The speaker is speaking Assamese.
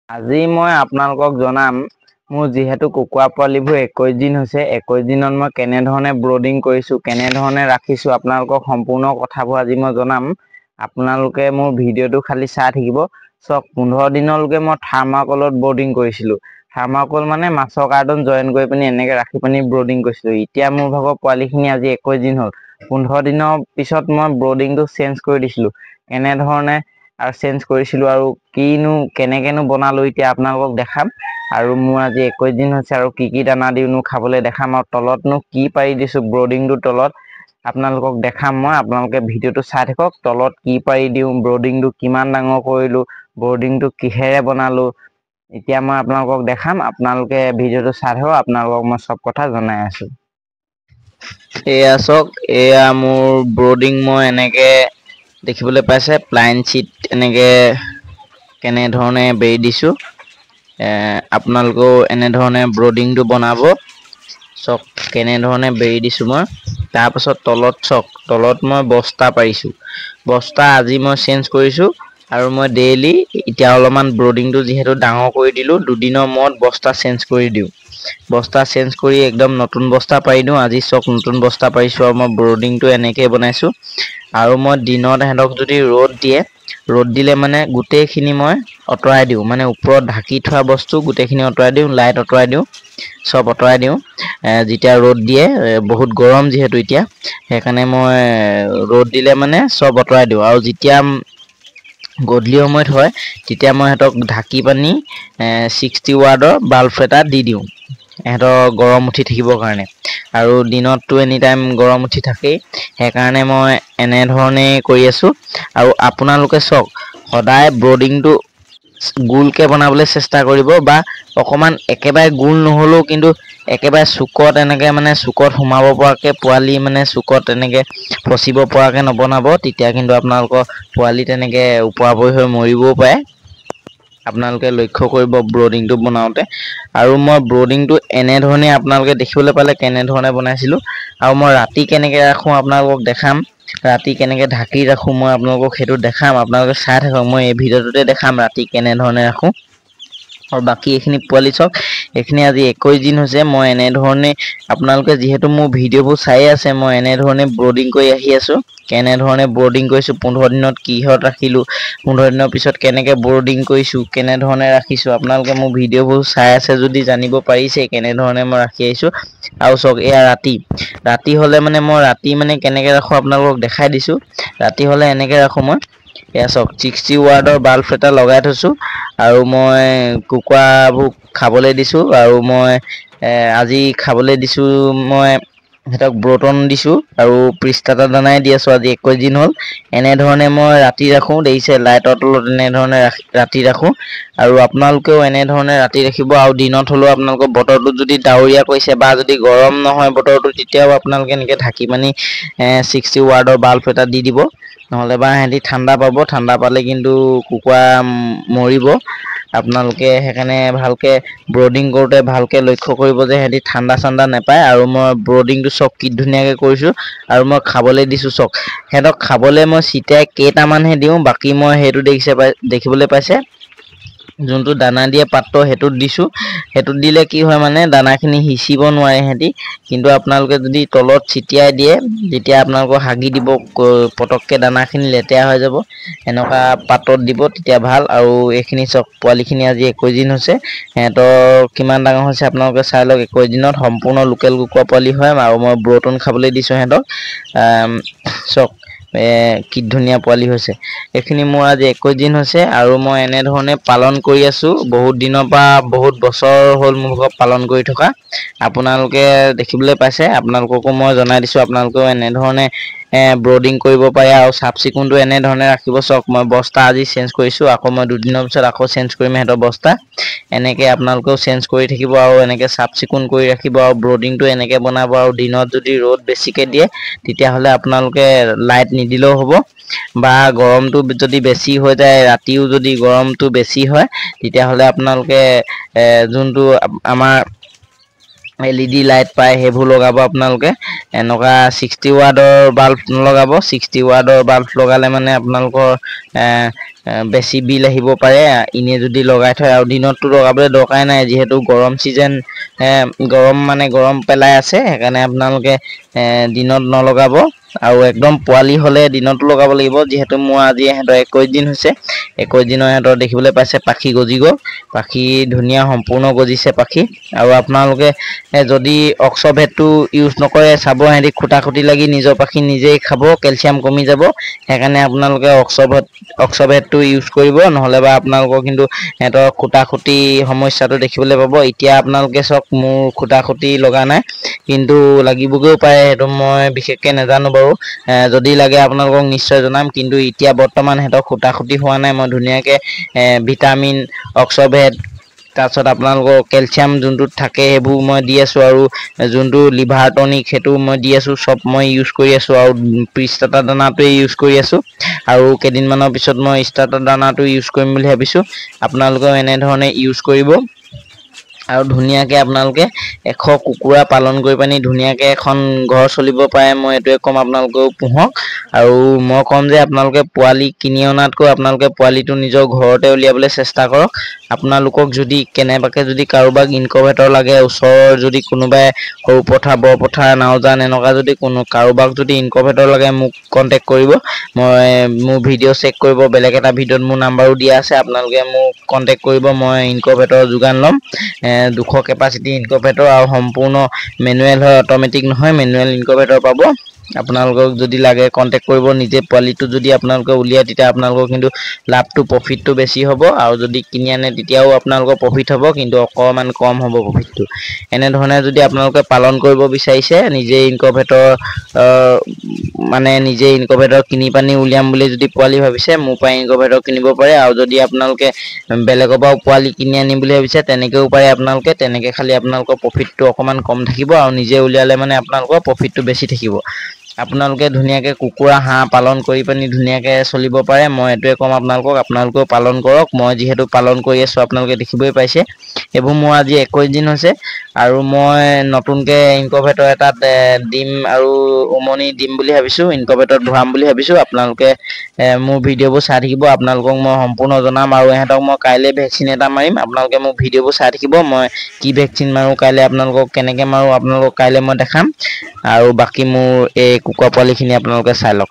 আজি মই আপোনালোকক জনাম মোৰ যিহেতু কুকুৰা পোৱালিবোৰ 21 দিন হৈছে 21 দিনত মই কেনেধৰণে ব্ৰডিং কৰিছো কেনেধৰণে ৰাখিছো আপোনালোকক সম্পূৰ্ণ কথাবোৰ আজি মই জনাম আপোনালোকে মোৰ ভিডিঅ'টো খালি চাই থাকিব চক 15 দিনলৈকে মই থাৰ্মাকলত ব্ৰডিং কৰিছিলো থাৰ্মাকল মানে মাছৰ কাৰ্টন জয়েন কৰি পিনি এনেকে ৰাখি পিনি ব্ৰডিং কৰিছিলো এতিয়া মোৰ ভাগৰ পোৱালিখিনি আজি 21 দিন হ'ল 15 দিনৰ পিছত মই ব্ৰডিংটো চেঞ্জ কৰি দিছিলো এনেধৰণে আৰু চেঞ্জ কৰিছিলো আৰু কিনো কেনেকেনো বনালো এতিয়া আপোনালোকক দেখাম আৰু মোৰ আজি 21 দিন হৈছে আৰু কি দানা দিউনো খাবলৈ দেখাম আৰু তলতনো কি পাৰি দিছো ব্ৰডিংটো তলত আপোনালোকক দেখাম মই আপোনালোকে ভিডিঅ'টো চাই থাকক তলত কি পাৰি দিওঁ ব্ৰডিংটো কিমান ডাঙৰ কৰিলো ব্ৰডিংটো কিহেৰে বনালো এতিয়া মই আপোনালোকক দেখাম আপোনালোকে ভিডিঅ'টো চাই থাকক আপোনালোকক মই সব কথা জনাই আছো এয়া চক এয়া মোৰ ব্ৰডিং মই এনেকে দেখিবলৈ পাইছে প্লাইন চিট এনেকে কেনেধৰণে বেৰি দিছো আপোনালোকেও এনেধৰণে ব্ৰডিংটো বনাব চক কেনেধৰণে বেৰি দিছো মই তাৰ পাছত তলত মই বস্তা পাৰিছো বস্তা আজি মই চেঞ্জ কৰিছো আৰু মই ডেইলি এতিয়া অলপমান ব্ৰডিংটো যিহেতু ডাঙৰ কৰি দিলো দুদিনৰ মূৰত বস্তা চেঞ্জ কৰি দিওঁ বস্তা চেঞ্জ কৰি একদম নতুন বস্তা পাৰি দিওঁ আজি চক নতুন বস্তা পাৰিছো আৰু মই ব্ৰডিংটো এনেকে বনাইছো আৰু মই দিনত হেঁতক যদি ৰ'দ দিলে মানে গোটেইখিনি মই অতৰাই দিওঁ মানে ওপৰত ঢাকি থোৱা বস্তু গোটেইখিনি অতৰাই দিওঁ লাইট অতৰাই দিওঁ সব অতৰাই দিওঁ যেতিয়া ৰ'দ দিয়ে বহুত গৰম যিহেতু এতিয়া সেইকাৰণে মই ৰ'দ দিলে মানে সব অতৰাই দিওঁ আৰু যেতিয়া গধূলি সময়ত হয় তেতিয়া মই হেঁতক ঢাকি পানি 60 ৱাৰ্ডৰ বাল্ব এটা দি দিওঁ এহেঁতৰ গৰম উঠি থাকিবৰ কাৰণে আৰু দিনততো এনি টাইম গৰম উঠি থাকেই সেইকাৰণে মই এনেধৰণে কৰি আছো আৰু আপোনালোকে চক সদায় ব্ৰডিংটো গোলকে বনাবলৈ চেষ্টা কৰিব বা অকমান একেবাৰে গোল নহলেও কিন্তু একেবাৰে চুকত এনেকে মানে চুকত সোমাব পৰাকে পোৱালি মানে চুকত এনেকে ফচিব পৰাকে নবনাব তেতিয়া কিন্তু আপোনালোকৰ পোৱালি তেনেকে ওপৰা-ওপৰি হৈ মৰিবও পাৰে আপোনালোকে লক্ষ্য কৰিব ব্ৰডিংটো বনাওতে আৰু মই ব্ৰডিংটো এনেধৰণে আপোনালোকে দেখিবলৈ পালে কেনেধৰণে বনাইছিলো আৰু মই ৰাতি কেনেকে ৰাখো আপোনালোকক দেখাম ৰাতি কেনেকে ঢাকি ৰাখো মই আপোনালোকক সেইটো দেখাম আপোনালোকে চাই থাকক মই এই ভিডিঅ'টোতে দেখাম ৰাতি কেনেধৰণে ৰাখো আৰু বাকি এইখিনি পোৱালি চক এইখিনি আজি 21 দিন হৈছে মই এনেধৰণে আপোনালোকে যিহেতু মোৰ ভিডিঅ'বোৰ চাই আছে মই এনেধৰণে ব্ৰডিং কৰি আহি আছো কেনেধৰণে ব্ৰডিং কৰিছো 15 দিনত কিহত ৰাখিলো 15 দিনৰ পিছত কেনেকে ব্ৰডিং কৰিছো কেনেধৰণে ৰাখিছো আপোনালোকে মোৰ ভিডিঅ'বোৰ চাই আছে যদি জানিব পাৰিছে কেনেধৰণে মই ৰাখি আহিছো আৰু চক এয়া ৰাতি হলে মানে মই ৰাতি মানে কেনেকে ৰাখো আপোনালোকক দেখাই দিছো ৰাতি হলে এনেকে ৰাখো মই এয়া চক 60 ৱাৰ্ডৰ বাল্ব এটা লগাই থৈছো আৰু মই কুকুৰাবোৰ খাবলৈ দিছো আৰু মই আজি খাবলৈ দিছো মই হেঁতক ব্ৰটন দিছো আৰু পৃষ্ঠাটা দানাই দি আছো আজি 21 দিন হ'ল এনেধৰণে মই ৰাতি ৰাখো দেখিছে লাইটৰ তলত এনেধৰণে ৰাতি ৰাখো আৰু আপোনালোকেও এনেধৰণে ৰাতি ৰাখিব আৰু দিনত হলেও আপোনালোকৰ বতৰটো যদি ডাৱৰীয়া কৰিছে বা যদি গৰম নহয় বতৰটো তেতিয়াও আপোনালোকে এনেকে ঢাকি মানি 60 ৱাৰ্ডৰ বাল্ব এটা দি দিব নহলে বা সিহঁতি ঠাণ্ডা পাব ঠাণ্ডা পালে কিন্তু কুকুৰা মৰিব আপোনালোকে সেইকাৰণে ভালকে ব্ৰডিং কৰোতে ভালকে লক্ষ্য কৰিব যে সিহঁতি ঠাণ্ডা নাপায় আৰু মই ব্ৰডিংটো চক কি ধুনীয়াকে কৰিছো আৰু মই খাবলৈ দিছো চক সিহঁতক খাবলৈ মই চিটাই কেইটামানহে দিওঁ বাকি মই সেইটো দেখিবলৈ পাইছে যোনটো দানা দিয়ে পাত্ৰ হেতুত দিছো হেতুত দিলে কি হয় মানে দানাখিনি হিচিব নোৱাৰে হেঁতি কিন্তু আপোনালোকে যদি তলত ছিটিয়াই দিয়ে যেতিয়া আপোনালোকৰ হাগি দিব পটককে দানাখিনি লেতেৰা হৈ যাব এনেকুৱা পাত্ৰত দিব তেতিয়া ভাল আৰু এইখিনি চক পোৱালিখিনি আজি 21 দিন হৈছে সিহঁতৰ কিমান ডাঙৰ হৈছে আপোনালোকে চাই লওক 21 দিনত সম্পূৰ্ণ লোকেল কুকুৰা পোৱালি হয় আৰু মই ব্ৰটন খাবলৈ দিছো সিহঁতক চক কি ধুনীয়া পোৱালি হৈছে এইখিনি মোৰ আজি 21 দিন হৈছে আৰু মই এনেধৰণে পালন কৰি আছো বহুত দিনৰ পৰা বহুত বছৰ হ'ল মোৰ পালন কৰি থকা আপোনালোকে দেখিবলৈ পাইছে আপোনালোককো মই জনাই দিছো আপোনালোকেও এনেধৰণে ব্ৰডিং কৰিব পাৰে আৰু চাফ চিকুণটো এনেধৰণে ৰাখিব চক মই বস্তা আজি চেঞ্জ কৰিছো আকৌ মই দুদিনৰ পিছত আকৌ চেঞ্জ কৰিম সিহঁতৰ বস্তা এনেকে আপোনালোকেও চেঞ্জ কৰি থাকিব আৰু এনেকে চাফ চিকুণ কৰি ৰাখিব আৰু ব্ৰডিংটো এনেকে বনাব আৰু দিনত যদি ৰ'দ বেছিকে দিয়ে তেতিয়াহ'লে আপোনালোকে লাইট নিদিলেও হ'ব বা গৰমটো যদি বেছি হৈ যায় ৰাতিও যদি গৰমটো বেছি হয় তেতিয়াহ'লে আপোনালোকে যোনটো আমাৰ LED লাইট পায় সেইবোৰ লগাব আপোনালোকে এনেকুৱা 60 ৱাৰ্ডৰ বাল্ব নলগাব 60 ৱাৰ্ডৰ বাল্ব লগালে মানে আপোনালোকৰ বেছি বিল আহিব পাৰে ইনে যদি লগাই থয় আৰু দিনতটো লগাবলৈ দৰকাৰ নাই যিহেতু গৰম সিজন গৰম মানে গৰম পেলাই আছে সেইকাৰণে আপোনালোকে দিনত নলগাব আৰু একদম পোৱালি হলে দিনতো লগাব লাগিব যিহেতু মোৰ আজি ইহঁতৰ 21 দিন হৈছে 21 দিনৰ ইহঁতৰ দেখিবলৈ পাইছে পাখি গজি গ'ল পাখি ধুনীয়া সম্পূৰ্ণ গজিছে পাখি আৰু আপোনালোকে যদি অক্সভেটটো ইউজ নকৰে চাব সিহঁতি খুটা খুটি লাগি নিজৰ পাখি নিজেই খাব কেলচিয়াম কমি যাব সেইকাৰণে আপোনালোকে অক্সভেটটো ইউজ কৰিব নহলে বা আপোনালোকৰ কিন্তু সিহঁতৰ খুটা খুটি সমস্যাটো দেখিবলৈ পাব এতিয়া আপোনালোকে চাওক মোৰ খুটা খুটি লগা নাই কিন্তু লাগিবগৈও পাৰে সেইটো মই বিশেষকৈ নাজানো বাৰু যদি লাগে আপোনালোকক নিশ্চয় জনাম কিন্তু এতিয়া বৰ্তমান সিহঁতৰ খুটা খুটি হোৱা নাই মই ধুনীয়াকৈ ভিটামিন অক্সভেট তাৰপিছত আপোনালোকৰ কেলচিয়াম যোনটোত থাকে সেইবোৰ মই দি আছোঁ আৰু যোনটো লিভাৰ টনিক সেইটো মই দি আছোঁ চব মই ইউজ কৰি আছোঁ আৰু ষ্টাৰ্টাৰ দানাটোৱে ইউজ কৰি আছোঁ আৰু কেইদিনমানৰ পিছত মই ষ্টাৰ্টাৰ দানাটো ইউজ কৰিম বুলি ভাবিছোঁ আপোনালোকেও এনেধৰণে ইউজ কৰিব আৰু ধুনীয়াকৈ আপোনালোকে 100 কুকুৰা পালন কৰি পানি ধুনীয়াকৈ এখন ঘৰ চলিব পাৰে মই এইটোৱে ক'ম আপোনালোকেও পোহক আৰু মই ক'ম যে আপোনালোকে পোৱালি কিনি অনাতকৈ আপোনালোকে পোৱালিটো নিজৰ ঘৰতে উলিয়াবলৈ চেষ্টা কৰক আপোনালোকক যদি কেনেবাকৈ যদি কাৰোবাক ইনকুবেটৰ লাগে ওচৰৰ যদি কোনোবাই সৰু পথাৰ বৰ পথাৰ নাওজান এনেকুৱা যদি কাৰোবাক যদি ইনকুবেটৰ লাগে মোক কণ্টেক্ট কৰিব মই মোৰ ভিডিঅ' চেক কৰিব বেলেগ এটা ভিডিঅ'ত মোৰ নাম্বাৰো দিয়া আছে আপোনালোকে মোক কণ্টেক্ট কৰিব মই ইনকুবেটৰ যোগান ল'ম 200 কেপাচিটি ইনকুবেটৰ আৰু সম্পূৰ্ণ মেনুৱেল হয় অট'মেটিক নহয় মেনুৱেল ইনকুবেটৰ পাব আপোনালোকক যদি লাগে কণ্টেক্ট কৰিব নিজে পোৱালিটো যদি আপোনালোকে উলিয়াই তেতিয়া আপোনালোকৰ কিন্তু লাভটো প্ৰফিটটো বেছি হ'ব আৰু যদি কিনি আনে তেতিয়াও আপোনালোকৰ প্ৰফিট হ'ব কিন্তু অকণমান কম হ'ব প্ৰফিটটো এনেধৰণে যদি আপোনালোকে পালন কৰিব বিচাৰিছে নিজে ইনকুবেটৰ মানে নিজে ইনকুবেটৰ কিনি পানি উলিয়াম বুলি যদি পোৱালি ভাবিছে মোৰ পৰা ইনকুবেটৰ কিনিব পাৰে আৰু যদি আপোনালোকে বেলেগৰ পৰাও পোৱালি কিনি আনিম বুলি ভাবিছে তেনেকৈও পাৰে আপোনালোকে তেনেকৈ খালি আপোনালোকৰ প্ৰফিটটো অকণমান কম থাকিব আৰু নিজে উলিয়ালে মানে আপোনালোকৰ প্ৰফিটটো বেছি থাকিব আপোনালোকে ধুনীয়াকৈ কুকুৰা হাঁহ পালন কৰি পানি ধুনীয়াকৈ চলিব পাৰে মই এইটোৱে ক'ম আপোনালোকেও পালন কৰক মই যিহেতু পালন কৰি আছোঁ আপোনালোকে দেখিবই পাইছে এইবোৰ মোৰ আজি 21 দিন হৈছে আৰু মই নতুনকৈ ইনকুবেটৰ এটাত দিম আৰু উমনি দিম বুলি ভাবিছোঁ ইনকুবেটৰত ভৰাম বুলি ভাবিছোঁ আপোনালোকে মোৰ ভিডিঅ'বোৰ চাই থাকিব আপোনালোকক মই সম্পূৰ্ণ জনাম আৰু ইহঁতক মই কাইলৈ ভেকচিন এটা মাৰিম আপোনালোকে মোৰ ভিডিঅ'বোৰ চাই থাকিব মই কি ভেকচিন মাৰোঁ কাইলৈ আপোনালোকক কেনেকৈ মাৰোঁ আপোনালোকক কাইলৈ মই দেখাম আৰু বাকী মোৰ এই কুকুৰা পোৱালিখিনি আপোনালোকে চাই লওক